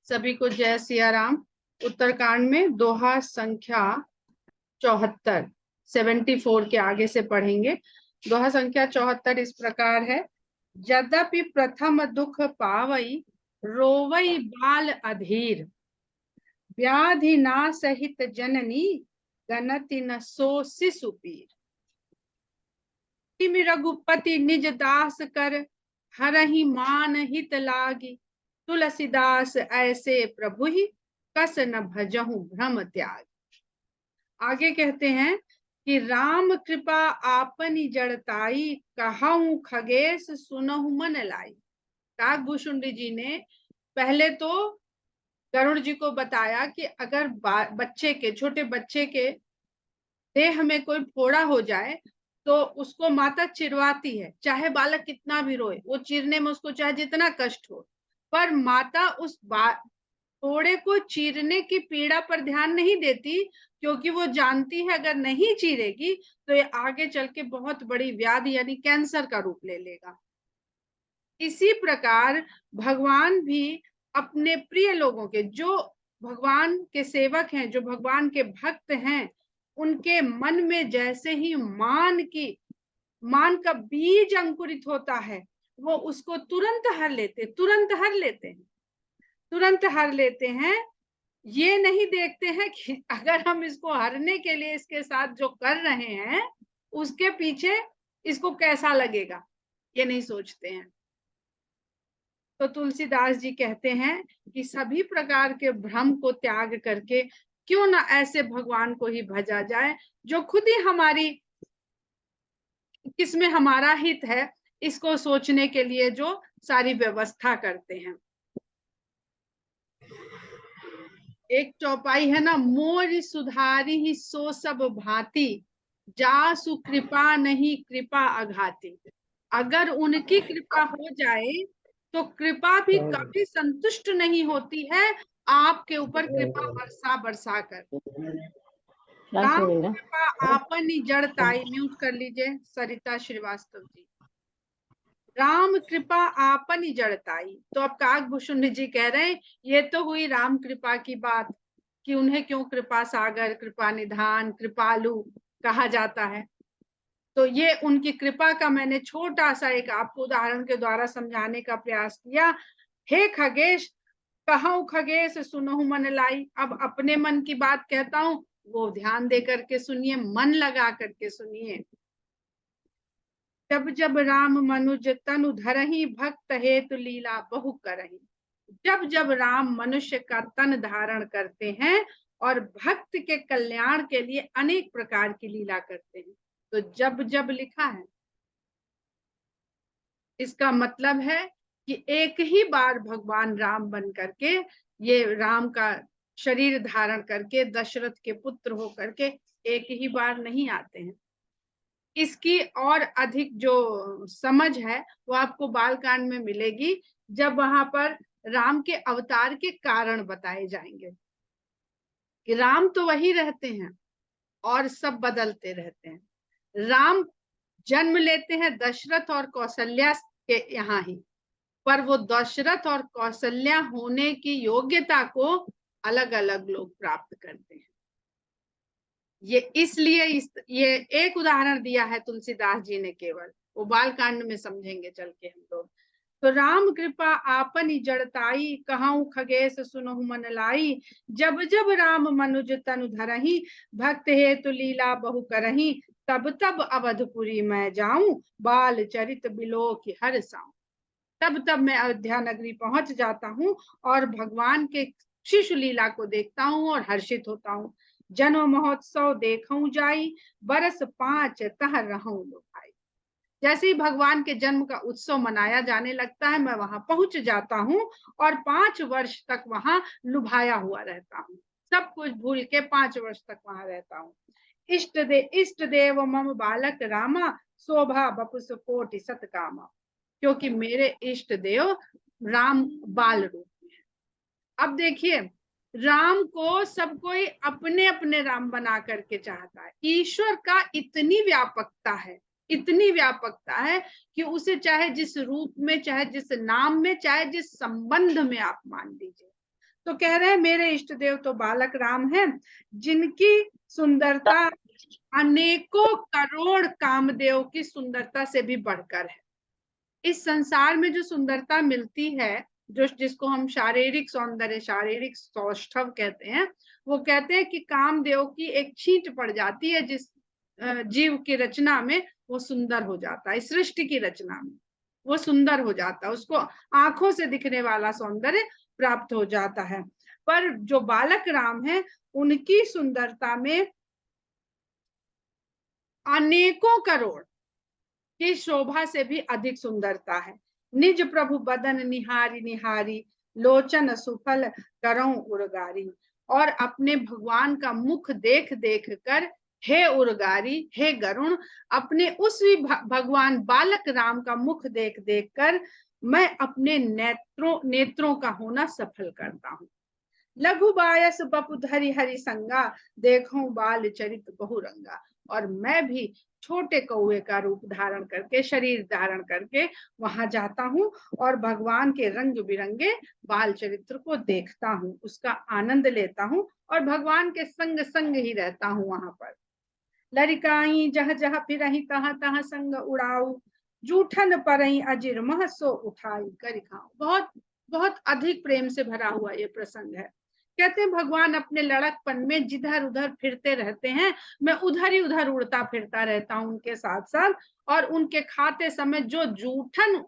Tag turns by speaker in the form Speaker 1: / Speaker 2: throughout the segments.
Speaker 1: सभी को जय सिया राम। उत्तरकांड में दोहा संख्या 74, 74 के आगे से पढ़ेंगे। दोहा संख्या 74 इस प्रकार है। यद्यपि प्रथम दुख पावई, रोवई बाल अधीर। व्याधि ना सहित जननी, गनति न सो शिशु पीर। तिमि रघुपति निज दास कर, हरहि मान हित लागी। तुलसीदास ऐसे प्रभु ही, कस न भजहु भ्रम त्याग। आगे कहते हैं कि राम कृपा आपनी जड़ताई, कहूं खगेश सुनहु मन लाई। काकभूषुंडी जी ने पहले तो गरुड़ जी को बताया कि अगर बच्चे के, छोटे बच्चे के देह में कोई फोड़ा हो जाए तो उसको माता चिरवाती है, चाहे बालक कितना भी रोए, वो चीरने में उसको चाहे जितना कष्ट हो, पर माता उस फोड़े को चीरने की पीड़ा पर ध्यान नहीं देती, क्योंकि वो जानती है अगर नहीं चीरेगी तो ये आगे चल के बहुत बड़ी व्याधि यानी कैंसर का रूप ले लेगा। इसी प्रकार भगवान भी अपने प्रिय लोगों के, जो भगवान के सेवक हैं, जो भगवान के भक्त हैं, उनके मन में जैसे ही मान का बीज अंकुरित होता है, वो उसको तुरंत हर लेते हैं। ये नहीं देखते हैं कि अगर हम इसको हरने के लिए इसके साथ जो कर रहे हैं उसके पीछे इसको कैसा लगेगा, ये नहीं सोचते हैं। तो तुलसीदास जी कहते हैं कि सभी प्रकार के भ्रम को त्याग करके क्यों ना ऐसे भगवान को ही भजा जाए जो खुद ही हमारी, किसमें हमारा हित है, इसको सोचने के लिए जो सारी व्यवस्था करते हैं। एक चौपाई है ना, मोर सुधारी ही सो सब भांति, जासु कृपा नहीं कृपा अघाती। अगर उनकी कृपा हो जाए तो कृपा भी कभी संतुष्ट नहीं होती है आपके ऊपर कृपा बरसा कर। राम कृपा आपनी जड़ताई, म्यूट कर लीजिए सरिता श्रीवास्तव जी। राम कृपा आपनी जड़ताई, तो अब काकभूषुंडी जी कह रहे हैं ये तो हुई राम कृपा की बात कि उन्हें क्यों कृपा सागर, कृपा निधान, कृपालु कहा जाता है। तो ये उनकी कृपा का मैंने छोटा सा एक आपको उदाहरण के द्वारा समझाने का प्रयास किया। हे खगेश, कहूं खगेश सुनहु मन लाई। अब अपने मन की बात कहता हूं, वो ध्यान दे करके सुनिए, मन लगा करके सुनिए। जब जब राम मनुज तनु धरहि, भक्त हेतु लीला बहु करहि। जब जब राम मनुष्य का तन धारण करते हैं और भक्त के कल्याण के लिए अनेक प्रकार की लीला करते हैं। तो जब जब लिखा है, इसका मतलब है कि एक ही बार भगवान राम बन करके, ये राम का शरीर धारण करके दशरथ के पुत्र हो करके एक ही बार नहीं आते हैं। इसकी और अधिक जो समझ है वो आपको बालकांड में मिलेगी, जब वहां पर राम के अवतार के कारण बताए जाएंगे कि राम तो वही रहते हैं और सब बदलते रहते हैं। राम जन्म लेते हैं दशरथ और कौशल्या के यहाँ ही, पर वो दशरथ और कौशल्या होने की योग्यता को अलग अलग लोग प्राप्त करते हैं। ये इसलिए ये एक उदाहरण दिया है तुलसीदास जी ने केवल, वो बालकांड में समझेंगे चल के हम लोग। तो राम कृपा आपनी जड़ताई, कहूं खगेश सुनहु मन लाई। जब जब राम मनुज तनु धरहि, भक्त हेतु लीला बहु करहि। तब तब अवधपुरी मैं जाऊं, बाल चरित बिलोक हर साऊं। तब तब मैं अयोध्या नगरी पहुंच जाता हूँ और भगवान के शिशु लीला को देखता हूँ और हर्षित होता हूँ। जन्म महोत्सव देखूं जाई, बरस 5 तह रहूं लुभाई। जैसे ही भगवान के जन्म का उत्सव मनाया जाने लगता है, मैं वहां पहुंच जाता हूँ और 5 वर्ष तक वहां लुभाया हुआ रहता हूँ। सब कुछ भूल के 5 वर्ष तक वहां रहता हूँ। इष्ट देव मम बालक रामा, शोभा बपुस कोटि सतकामा। क्योंकि मेरे इष्ट देव राम बाल रूप में है। अब देखिए, राम को सब कोई अपने अपने राम बना करके चाहता है। ईश्वर का इतनी व्यापकता है कि उसे चाहे जिस रूप में, चाहे जिस नाम में, चाहे जिस संबंध में आप मान लीजिए। तो कह रहे हैं मेरे इष्ट देव तो बालक राम हैं, जिनकी सुंदरता अनेकों करोड़ कामदेव की सुंदरता से भी बढ़कर है। इस संसार में जो सुंदरता मिलती है, जो जिसको हम शारीरिक सौंदर्य, शारीरिक सौष्ठव कहते हैं, वो कहते हैं कि कामदेव की एक छींट पड़ जाती है जिस जीव की रचना में, वो सुंदर हो जाता है। सृष्टि की रचना में वो सुंदर हो जाता है, उसको आंखों से दिखने वाला सौंदर्य प्राप्त हो जाता है। पर जो बालक राम है, उनकी सुंदरता में अनेकों करोड़ की शोभा से भी अधिक सुंदरता है। निज प्रभु बदन निहारी निहारी, लोचन सुफल करऊं उर्गारी। और अपने भगवान का मुख देख देख कर, हे उर्गारी, हे गरुण, अपने उस भगवान बालक राम का मुख देख देख कर मैं अपने नेत्रों का होना सफल करता हूँ। लघु बायस बपु धरि हरि संगा, देखो बाल चरित बहुरंगा। और मैं भी छोटे कौए का रूप धारण करके, शरीर धारण करके वहां जाता हूँ और भगवान के रंग बिरंगे बाल चरित्र को देखता हूँ, उसका आनंद लेता हूँ और भगवान के संग संग ही रहता हूँ वहां पर। लरिकाई जह जह फिरहि तह तह संग उड़ाऊ, जूठन परई अजिर मह सो उठाई करि खाऊं। बहुत बहुत अधिक प्रेम से भरा हुआ ये प्रसंग है। कहते हैं भगवान अपने लड़कपन में जिधर उधर फिरते रहते हैं, मैं उधर ही उधर उड़ता फिरता रहता हूँ उनके साथ साथ। और उनके खाते समय जो जूठन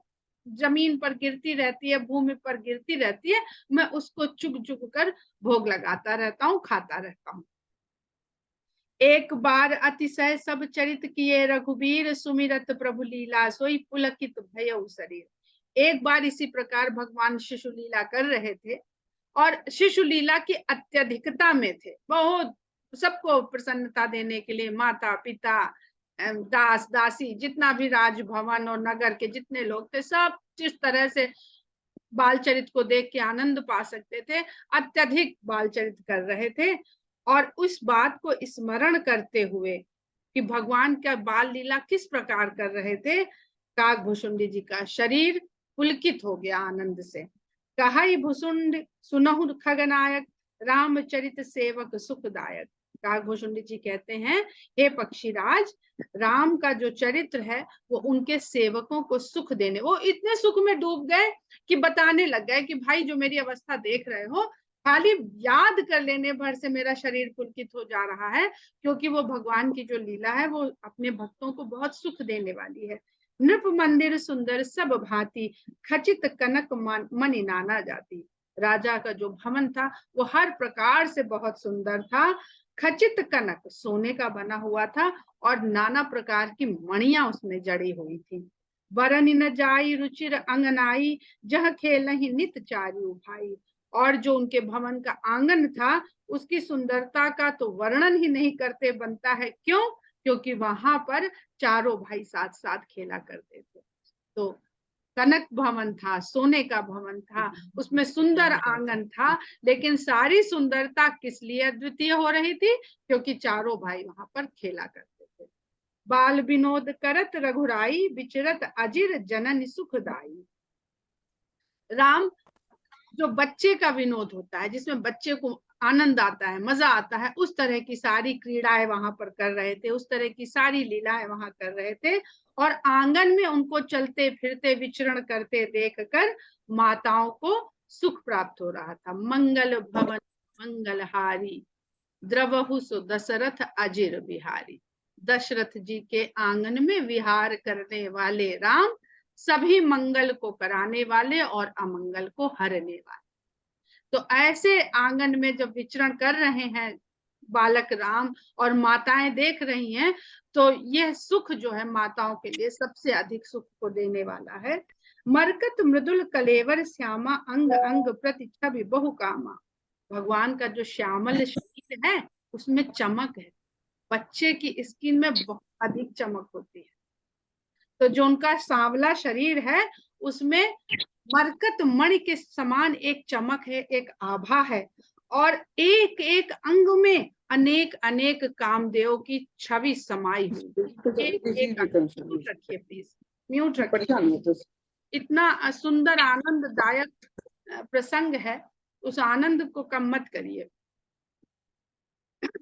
Speaker 1: जमीन पर गिरती रहती है, भूमि पर गिरती रहती है, मैं उसको चुग चुग कर भोग लगाता रहता हूँ, खाता रहता हूँ। एक बार अतिशय सब चरित किए रघुबीर, सुमिरत प्रभु लीला सोई पुलकित भयउ शरीर। एक बार इसी प्रकार भगवान शिशु लीला कर रहे थे और शिशु लीला की अत्यधिकता में थे। बहुत सबको प्रसन्नता देने के लिए माता पिता, दास दासी, जितना भी राजभवन और नगर के जितने लोग थे, सब जिस तरह से बालचरित को देख के आनंद पा सकते थे, अत्यधिक बालचरित कर रहे थे। और उस बात को स्मरण करते हुए कि भगवान का बाल लीला किस प्रकार कर रहे थे, काकभुसुंडी जी का शरीर पुलकित हो गया आनंद से। कहाई भुसुंड सुनहु खगनायक, रामचरित सेवक सुखदायक। काकभुसुंडी जी कहते हैं, हे पक्षीराज, राम का जो चरित्र है वो उनके सेवकों को सुख देने, वो इतने सुख में डूब गए कि बताने लग गए कि भाई जो मेरी अवस्था देख रहे हो, खाली याद कर लेने भर से मेरा शरीर पुलकित हो जा रहा है, क्योंकि वो भगवान की जो लीला है वो अपने भक्तों को बहुत सुख देने वाली है। नृप मंदिर सुंदर सब भांति, खचित कनक मणि नाना जाति। राजा का जो भवन था वो हर प्रकार से बहुत सुंदर था। खचित कनक सोने का बना हुआ था और नाना प्रकार की मणियां उसमें जड़ी हुई थी। बरन न जाई रुचिर अंगनाई, जह खेलहि नित चारु भाई। और जो उनके भवन का आंगन था, उसकी सुंदरता का तो वर्णन ही नहीं करते बनता है। क्यों? क्योंकि वहां पर चारों भाई साथ साथ खेला करते थे। तो कनक भवन था, सोने का भवन था, उसमें सुंदर आंगन था, लेकिन सारी सुंदरता किस लिए अद्वितीय हो रही थी? क्योंकि चारों भाई वहां पर खेला करते थे। बाल विनोद करत रघुराई, विचरत अजिर जनन सुखदाई। राम जो बच्चे का विनोद होता है, जिसमें बच्चे को आनंद आता है, मजा आता है, उस तरह की सारी क्रीड़ाएं वहां पर कर रहे थे, उस तरह की सारी लीलाएं वहां कर रहे थे। और आंगन में उनको चलते फिरते विचरण करते देखकर माताओं को सुख प्राप्त हो रहा था। मंगल भवन मंगलहारी, द्रवहु सो दशरथ अजिर बिहारी। दशरथ जी के आंगन में विहार करने वाले राम, सभी मंगल को कराने वाले और अमंगल को हरने वाले। तो ऐसे आंगन में जब विचरण कर रहे हैं बालक राम और माताएं देख रही हैं, तो यह सुख जो है माताओं के लिए सबसे अधिक सुख को देने वाला है। मरकत मृदुल कलेवर श्यामा, अंग अंग प्रति छवि बहु कामा। भगवान का जो श्यामल शरीर है उसमें चमक है, बच्चे की स्किन में बहुत अधिक चमक होती है। तो जो उनका सांवला शरीर है उसमें मरकत मणि के समान एक चमक है, एक आभा है, और एक एक अंग में अनेक अनेक कामदेव की छवि समाई हुई। एक म्यूट रखिए प्लीज, म्यूट रखिए। इतना सुंदर आनंददायक प्रसंग है उस आनंद को कम मत करिए।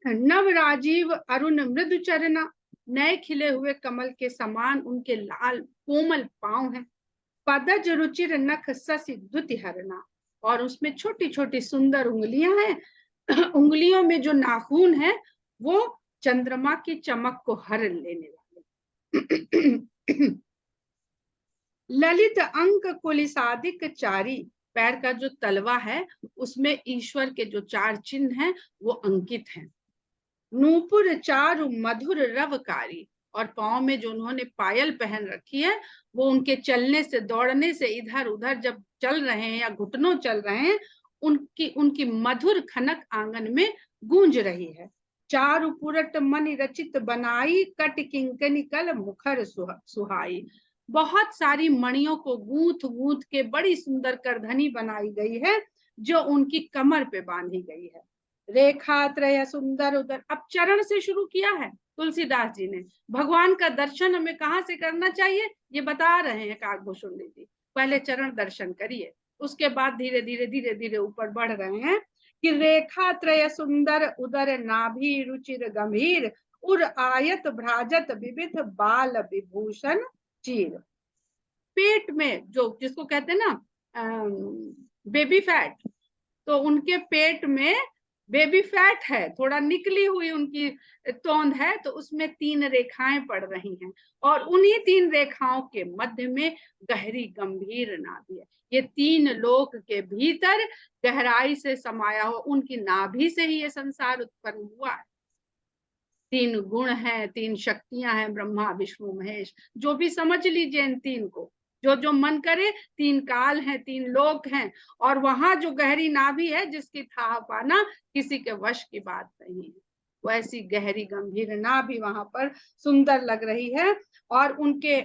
Speaker 1: नव राजीव अरुण मृदु चरना, नए खिले हुए कमल के समान उनके लाल कोमल पांव हैं। पदज रुचिर नख ससी द्युति हरना, और उसमें छोटी छोटी सुंदर उंगलियां हैं। उंगलियों में जो नाखून है वो चंद्रमा की चमक को हर लेने वाले। ललित अंक कुलिसादिक चारी, पैर का जो तलवा है उसमें ईश्वर के जो 4 चिन्ह हैं वो अंकित हैं। नूपुर चारु मधुर रवकारी, और पांव में जो उन्होंने पायल पहन रखी है वो उनके चलने से, दौड़ने से, इधर उधर जब चल रहे हैं या घुटनों चल रहे हैं, उनकी उनकी मधुर खनक आंगन में गूंज रही है। चारु पुरट मनि रचित बनाई, कट किंकनी कल मुखर सुहाई। बहुत सारी मणियों को गूंथ गूंथ के बड़ी सुंदर करधनी बनाई गई है जो उनकी कमर पे बांधी गई है। रेखा त्रय सुंदर उदर, अब चरण से शुरू किया है तुलसीदास जी ने। भगवान का दर्शन हमें कहाँ से करना चाहिए ये बता रहे हैं काकभूषुंड जी। पहले चरण दर्शन करिए, उसके बाद धीरे धीरे धीरे धीरे ऊपर बढ़ रहे हैं कि रेखा त्रय सुंदर उदर नाभि रुचिर गंभीर, उर आयत भ्राजत विविध बाल विभूषण चीर। पेट में जो जिसको कहते हैं ना बेबी फैट, तो उनके पेट में बेबी फैट है, थोड़ा निकली हुई उनकी तोंद है, तो उसमें 3 रेखाएं पड़ रही हैं, और उन्हीं 3 रेखाओं के मध्य में गहरी गंभीर नाभि है। ये 3 लोक के भीतर गहराई से समाया हुआ, उनकी नाभि से ही ये संसार उत्पन्न हुआ है। 3 गुण हैं, 3 शक्तियां हैं, ब्रह्मा विष्णु महेश, जो भी समझ लीजिए इन 3 को, जो जो मन करे। 3 काल हैं, 3 लोक हैं, और वहां जो गहरी नाभि है जिसकी था पाना किसी के वश की बात नहीं है, वैसी गहरी गंभीर नाभि वहां पर सुंदर लग रही है। और उनके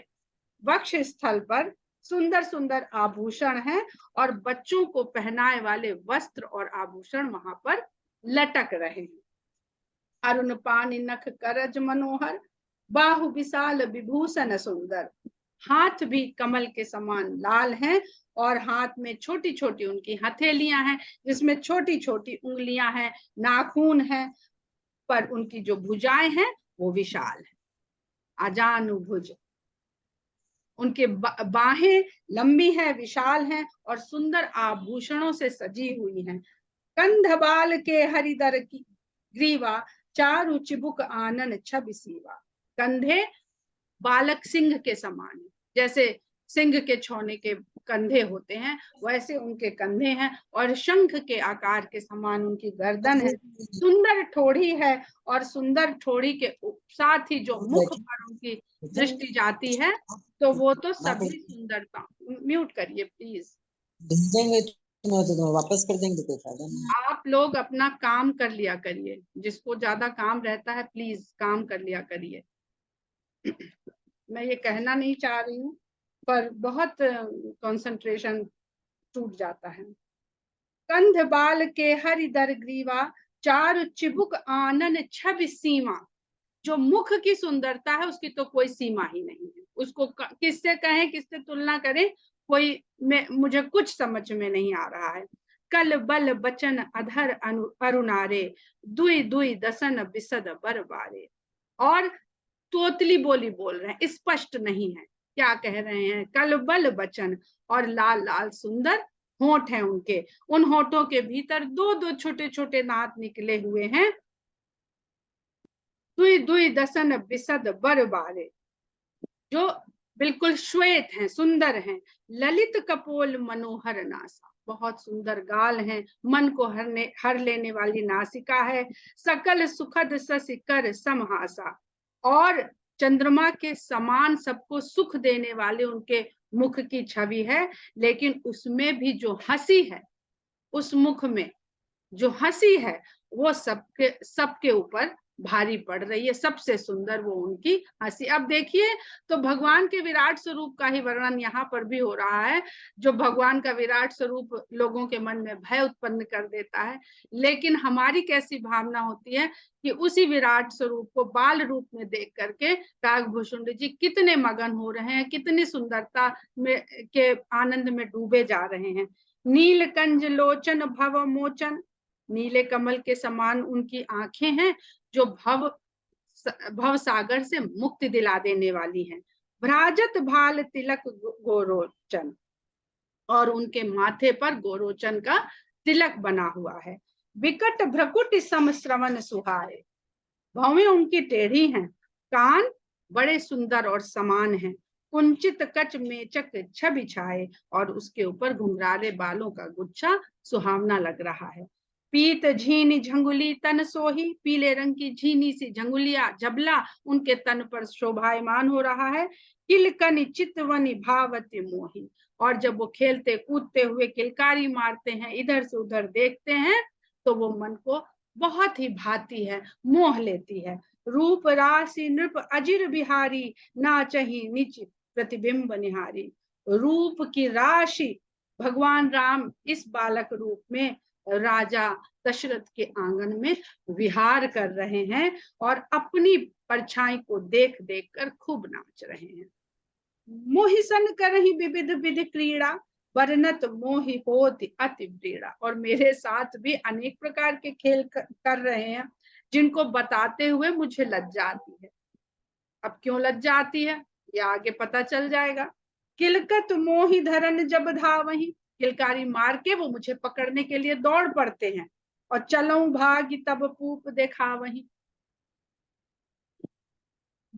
Speaker 1: वक्ष स्थल पर सुंदर सुंदर आभूषण हैं, और बच्चों को पहनाए वाले वस्त्र और आभूषण वहां पर लटक रहे हैं। अरुण पानी नख करज मनोहर, बाहु विशाल विभूषण सुंदर। हाथ भी कमल के समान लाल हैं, और हाथ में छोटी छोटी उनकी हथेलियां हैं जिसमें छोटी छोटी उंगलियां हैं, नाखून हैं, पर उनकी जो भुजाएं हैं वो विशाल है, अजानुभुज। उनके बाहें लंबी हैं, विशाल हैं, और सुंदर आभूषणों से सजी हुई हैं। कंधबाल के हरिदर की ग्रीवा, चारु चिबुक आनन छब सीवा। कंधे बालक सिंह के समान है, जैसे सिंह के छौने के कंधे होते हैं वैसे उनके कंधे हैं, और शंख के आकार के समान उनकी गर्दन है। सुंदर ठोड़ी है, और सुंदर ठोड़ी के साथ ही जो मुख पर उनकी दृष्टि जाती है तो वो तो सभी सुंदरता। म्यूट करिए प्लीज।
Speaker 2: तो वापस कर देंगे, कोई फायदा नहीं।
Speaker 1: आप लोग अपना काम कर लिया करिए, जिसको ज्यादा काम रहता है प्लीज काम कर लिया करिए। मैं ये कहना नहीं चाह रही हूँ, पर बहुत कंसंट्रेशन टूट जाता है। कंध बाल के हरिदर ग्रीवा, चारु चिबुक आनन छब सीमा। जो मुख की सुंदरता है उसकी तो कोई सीमा ही नहीं है, उसको किससे कहें, किससे तुलना करें, कोई मुझे कुछ समझ में नहीं आ रहा है। कल बल बचन अधर अरुणारे, दुई दुई दसन बिसद बरबारे। और तोतली बोली बोल रहे हैं, स्पष्ट नहीं है क्या कह रहे हैं। कल बल बचन, और लाल लाल सुंदर होंठ हैं उनके, उन होंठों के भीतर 2-2 छोटे छोटे दांत निकले हुए हैं। दुई दुई दसन बिसद बरबारे, जो बिल्कुल श्वेत हैं, सुंदर हैं। ललित कपोल मनोहर नासा, बहुत सुंदर गाल हैं, मन को हर लेने वाली नासिका है। सकल सुखद ससिकर समहासा, और चंद्रमा के समान सबको सुख देने वाले उनके मुख की छवि है। लेकिन उसमें भी जो हंसी है, उस मुख में जो हंसी है वो सबके ऊपर भारी पड़ रही है। सबसे सुंदर वो उनकी हंसी। अब देखिए तो भगवान के विराट स्वरूप का ही वर्णन यहाँ पर भी हो रहा है, जो भगवान का विराट स्वरूप लोगों के मन में भय उत्पन्न कर देता है। लेकिन हमारी कैसी भावना होती है कि उसी विराट स्वरूप को बाल रूप में देख करके काकभूषुंड जी कितने मगन हो रहे हैं, कितनी सुंदरता में के आनंद में डूबे जा रहे हैं। नीलकंज लोचन भव मोचन, नीले कमल के समान उनकी आंखें हैं जो भव सागर से मुक्ति दिला देने वाली हैं। भ्राजत भाल तिलक गोरोचन, और उनके माथे पर गोरोचन का तिलक बना हुआ है। विकट भ्रकुट सम श्रवण सुहाए, भौवें उनकी टेढ़ी हैं, कान बड़े सुंदर और समान हैं। कुंचित कच मेचक छवि छाए, और उसके ऊपर घुंघराले बालों का गुच्छा सुहावना लग रहा है। पीत झीनी झंगुली तन सोही, पीले रंग की झीनी सी झंगुलिया झबला उनके तन पर शोभायमान हो रहा है। किलकनि चितवनि भावति मोही, और जब वो खेलते कूदते हुए किलकारी मारते हैं, इधर से उधर देखते हैं, तो वो मन को बहुत ही भाती है, मोह लेती है। रूप राशि नृप अजिर बिहारी, नाचही निच प्रतिबिंब निहारी। रूप की राशि, भगवान राम इस बालक रूप में राजा दशरथ के आंगन में विहार कर रहे हैं और अपनी परछाई को देख देख कर खूब नाच रहे हैं। मोहिसन करहि विविध विधि क्रीड़ा, वर्णत मोहि होति अति व्रीड़ा। और मेरे साथ भी अनेक प्रकार के खेल कर रहे हैं, जिनको बताते हुए मुझे लज्जा आती है। अब क्यों लज्जा आती है ये आगे पता चल जाएगा। किलकत मोहि धरन जब धावहि, किलकारी मार के वो मुझे पकड़ने के लिए दौड़ पड़ते हैं। और चलऊं भागी तब पूप देखावहि,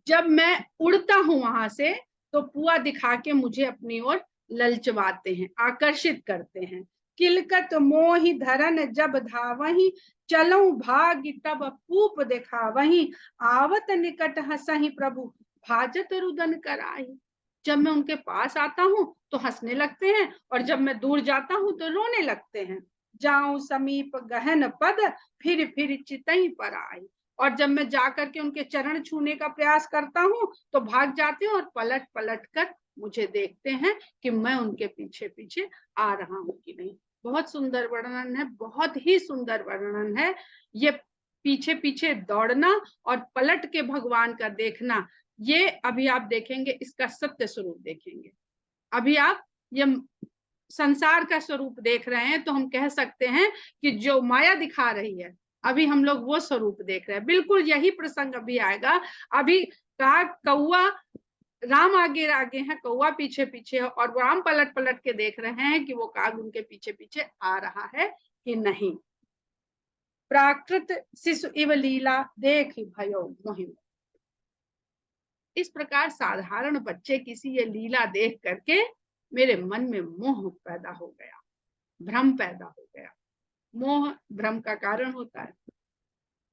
Speaker 1: जब मैं उड़ता हूं वहां से तो पुआ दिखा के मुझे अपनी ओर ललचवाते हैं, आकर्षित करते हैं। किलकत मोहि धरन जब धावहि, चलऊं भागी तब पूप दिखावहि। आवत निकट हंसहि प्रभु, भाजत रुदन कराही। जब मैं उनके पास आता हूं तो हंसने लगते हैं, और जब मैं दूर जाता हूं तो रोने लगते हैं। जाऊं समीप गहन पद, फिर चितई पर आई। और जब मैं जाकर के उनके चरण छूने का प्रयास करता हूं तो भाग जाते हैं और पलट पलट कर मुझे देखते हैं कि मैं उनके पीछे पीछे आ रहा हूं कि नहीं। बहुत सुंदर वर्णन है, बहुत ही सुंदर वर्णन है ये। पीछे पीछे दौड़ना और पलट के भगवान का देखना, ये अभी आप देखेंगे, इसका सत्य स्वरूप देखेंगे। अभी आप ये संसार का स्वरूप देख रहे हैं, तो हम कह सकते हैं कि जो माया दिखा रही है, अभी हम लोग वो स्वरूप देख रहे हैं। बिल्कुल यही प्रसंग अभी आएगा। अभी काग कौआ, राम आगे आगे है, कौआ पीछे पीछे है, और राम पलट पलट के देख रहे हैं कि वो काग उनके पीछे पीछे आ रहा है कि नहीं। प्राकृत शिशु इव लीला देख भयो मोहि। इस प्रकार साधारण बच्चे किसी ये लीला देख करके मेरे मन में मोह पैदा हो गया, भ्रम पैदा हो गया। मोह भ्रम का कारण होता है।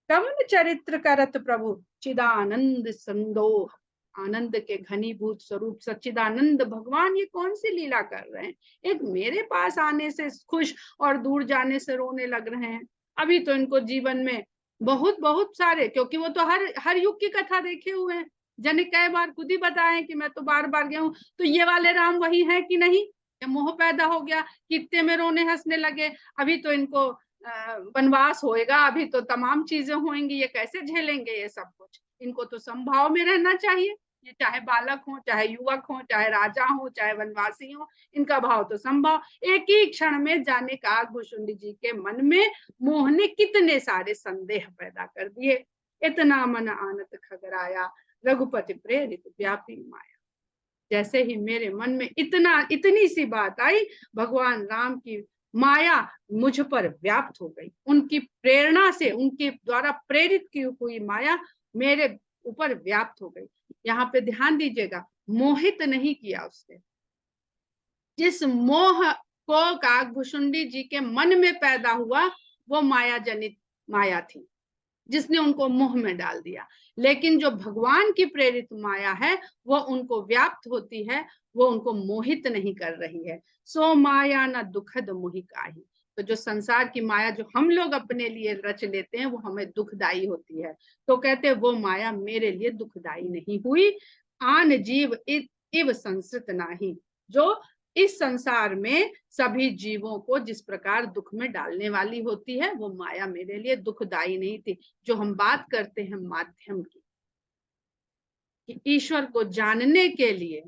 Speaker 1: कवन चरित्र करत प्रभु, चिदानंद संदोह। आनंद के घनीभूत स्वरूप सच्चिदानंद भगवान ये कौन सी लीला कर रहे हैं। एक मेरे पास आने से खुश और दूर जाने से रोने लग रहे हैं। अभी तो इनको जीवन में बहुत बहुत सारे, क्योंकि वो तो हर युग की कथा देखे हुए हैं। जने कई बार खुद ही बताए कि मैं तो बार बार गया हूँ, तो ये वाले राम वही है कि नहीं। मोह पैदा हो गया, कितने में रोने हंसने लगे। अभी तो इनको वनवास होएगा, अभी तो तमाम चीजें होंगी, ये कैसे झेलेंगे ये सब कुछ। इनको तो संभाव में रहना चाहिए। ये चाहे बालक हो, चाहे युवक हो, चाहे राजा हो, चाहे वनवासी हो, इनका भाव तो संभाव। एक ही क्षण में जाने काकभूषुंडी जी के मन में मोह ने कितने सारे संदेह पैदा कर दिए। इतना मन आनत खगराया, रघुपति प्रेरित व्यापी माया। जैसे ही मेरे मन में इतनी सी बात आई, भगवान राम की माया मुझ पर व्याप्त हो गई। उनकी प्रेरणा से, उनके द्वारा प्रेरित की हुई माया मेरे ऊपर व्याप्त हो गई। यहाँ पे ध्यान दीजिएगा, मोहित नहीं किया उसने। जिस मोह को काकभूषुंडी जी के मन में पैदा हुआ, वो माया जनित माया थी, जिसने उनको मोह में डाल दिया। लेकिन जो भगवान की प्रेरित माया है, वो उनको व्याप्त होती है, वो उनको मोहित नहीं कर रही है। सो माया न दुखद मोहि काहि। तो जो संसार की माया जो हम लोग अपने लिए रच लेते हैं, वो हमें दुखदाई होती है। तो कहते हैं वो माया मेरे लिए दुखदाई नहीं हुई। आन जीव इव संसृत नाही, जो इस संसार में सभी जीवों को जिस प्रकार दुख में डालने वाली होती है, वो माया मेरे लिए दुखदाई नहीं थी। जो हम बात करते हैं माध्यम की, कि ईश्वर को जानने के लिए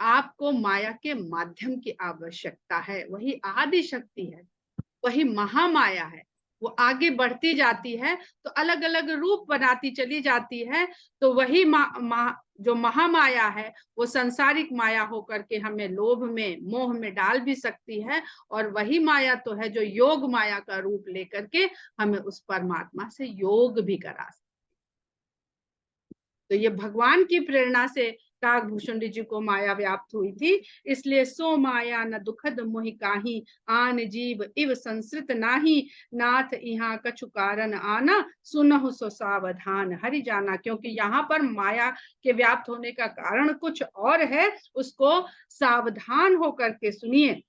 Speaker 1: आपको माया के माध्यम की आवश्यकता है। वही आदि शक्ति है, वही महामाया है। वो आगे बढ़ती जाती है तो अलग अलग रूप बनाती चली जाती है। तो वही जो महामाया है वो संसारिक माया होकर के हमें लोभ में, मोह में डाल भी सकती है, और वही माया तो है जो योग माया का रूप लेकर के हमें उस परमात्मा से योग भी करा सकती। तो ये भगवान की प्रेरणा से काकभूषण जी को माया व्याप्त हुई थी। इसलिए सो माया न दुखद मोहि काही, आन जीव इव संसृत नाही, नाथ यहाँ कछु कारण आना, सुनहु सो सावधान हरि जाना। क्योंकि यहाँ पर माया के व्याप्त होने का कारण कुछ और है, उसको सावधान होकर के सुनिए।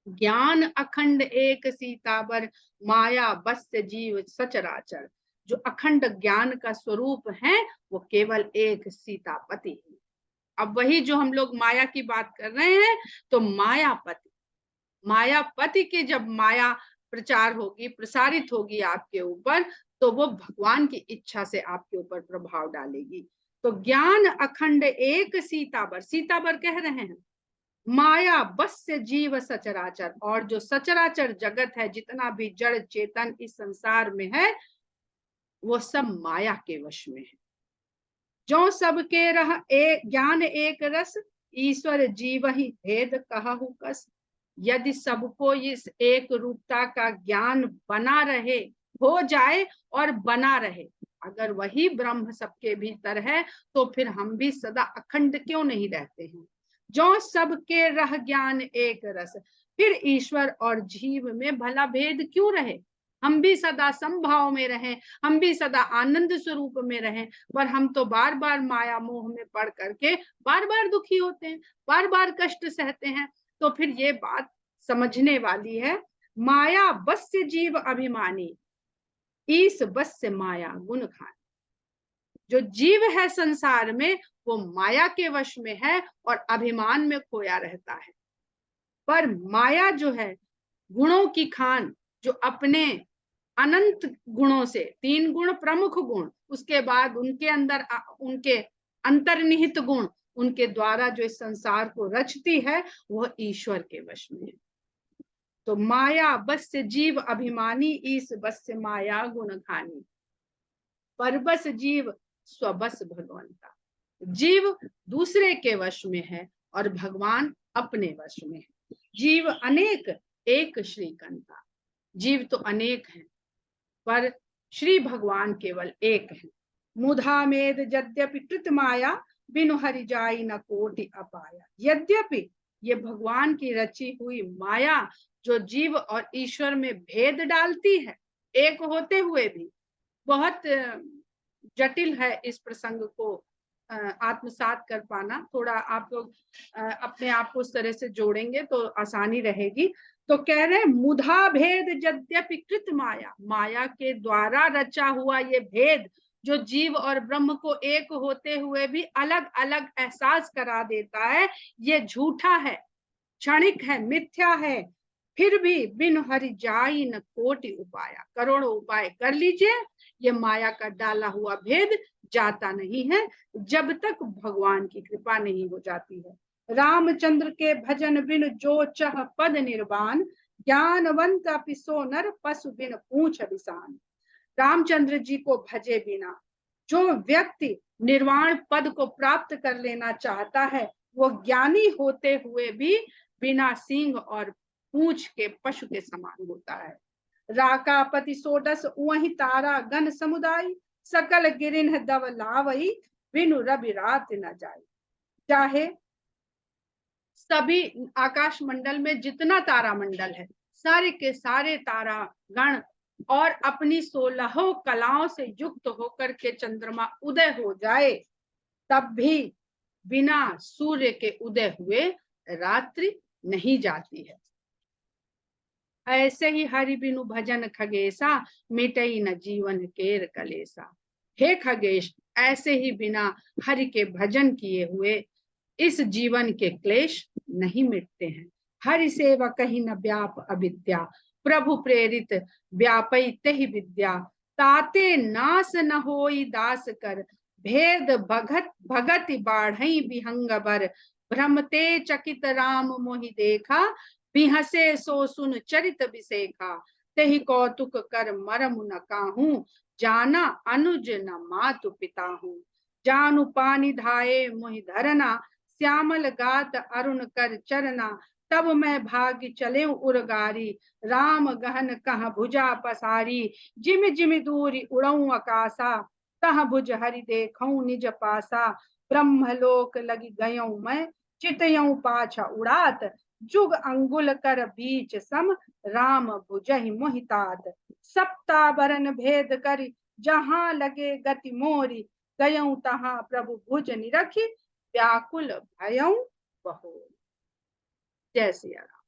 Speaker 1: ज्ञान अखंड एक सीताबर, माया बस जीव सचराचर। जो अखंड ज्ञान का स्वरूप है वो केवल एक सीतापति है। अब वही जो हम लोग माया की बात कर रहे हैं, तो मायापति के जब माया प्रचार होगी, प्रसारित होगी आपके ऊपर, तो वो भगवान की इच्छा से आपके ऊपर प्रभाव डालेगी। तो ज्ञान अखंड एक सीताबर, सीताबर कह रहे हैं माया बस से जीव सचराचर। और जो सचराचर जगत है, जितना भी जड़ चेतन इस संसार में है, वो सब माया के वश में है। जो सबके रह ज्ञान एक रस, ईश्वर जीव ही भेद कहु कस। यदि सबको इस एक रूपता का ज्ञान बना रहे, हो जाए और बना रहे, अगर वही ब्रह्म सबके भीतर है, तो फिर हम भी सदा अखंड क्यों नहीं रहते हैं। जो सबके रह ज्ञान एक रस, फिर ईश्वर और जीव में भला भेद क्यों रहे। हम भी सदा समभाव में रहें, हम भी सदा आनंद स्वरूप में रहें, पर हम तो बार बार माया मोह में पड़ करके बार बार दुखी होते हैं, बार बार कष्ट सहते हैं। तो फिर ये बात समझने वाली है। माया बस जीव अभिमानी, ईस बस माया गुण खानी। जो जीव है संसार में, वो माया के वश में है और अभिमान में खोया रहता है। पर माया जो है गुणों की खान, जो अपने अनंत गुणों से, 3 गुण प्रमुख गुण, उसके बाद उनके अंदर उनके अंतर्निहित गुण, उनके द्वारा जो इस संसार को रचती है, वह ईश्वर के वश में है। तो माया बस जीव अभिमानी, ईस बस माया गुण खानी। परबस जीव स्वबस भगवंता। जीव दूसरे के वश में है और भगवान अपने वश में है। जीव अनेक एक श्रीकंता। जीव तो अनेक हैं, पर श्री भगवान केवल एक है। मुधा मेद यद्यपि कृत माया, बिनु हरि जाई न कोटि अपाया। यद्यपि ये भगवान की रची हुई माया जो जीव और ईश्वर में भेद डालती है, एक होते हुए भी, बहुत जटिल है इस प्रसंग को आत्मसात कर पाना। थोड़ा आप लोग अपने आप को उस तरह से जोड़ेंगे तो आसानी रहेगी। तो कह रहे मुधा भेद यद्यपि कृत माया, माया के द्वारा रचा हुआ ये भेद जो जीव और ब्रह्म को एक होते हुए भी अलग अलग एहसास करा देता है, ये झूठा है, क्षणिक है, मिथ्या है। फिर भी बिन हरि जाई न कोटि उपाया। करोड़ों उपाय कर लीजिए, ये माया का डाला हुआ भेद जाता नहीं है, जब तक भगवान की कृपा नहीं हो जाती है। रामचंद्र के भजन बिन जो चह पद निर्वाण, ज्ञानवंत पिसो नर पशु बिन पूछ बिसान। रामचंद्र जी को भजे बिना जो व्यक्ति निर्वाण पद को प्राप्त कर लेना चाहता है, वो ज्ञानी होते हुए भी बिना सींग और पूंछ के पशु के समान होता है। राकापति सोडस वही तारा गण समुदाय, सकल गिरिन दव लावई, बिनु रवि रात न जाए। चाहे सभी आकाश मंडल में जितना तारा मंडल है, सारे के सारे तारा गण और अपनी 16 कलाओं से युक्त होकर के चंद्रमा उदय हो जाए, तब भी बिना सूर्य के उदय हुए रात्रि नहीं जाती है। ऐसे ही हरि बिनु भजन खगेशा, मिटई न जीवन केर कलेसा। हे खगेश, ऐसे ही बिना हरि के भजन किए हुए इस जीवन के क्लेश नहीं मिटते हैं। हरि सेवा कहीं न व्याप अविद्या, प्रभु प्रेरित व्यापई तेहि विद्या। ताते नास न होई दास कर, भेद भगत भगति बाढ़ई विहंग बर, भ्रमते चकित राम मोहि देखा, बिहसे सो सुन चरित बिसेखा। तेहि कौतुक कर मरम न काहू, जाना अनुज न मातु पिता हूँ। जानु पानी धाये मोहि धरना, श्यामल गात अरुण कर चरना। तब मैं भाग्य चले उर्गारी, राम गहन कह भुजा पसारी। जिम जिम दूरी उड़ऊ आकाशा, तह भुज हरि देखऊं निज पासा। ब्रह्मलोक लगी गयऊं मैं, चितयऊं पाछा उड़ात। जुग अंगुल कर बीच सम, राम भुजहि मोहितात। सप्तावरण भेद करि जहाँ लगे गति मोरी, गयऊं तहाँ प्रभु भुज निरखी, व्याकुल भयऊं बहोरी। जय सिया राम।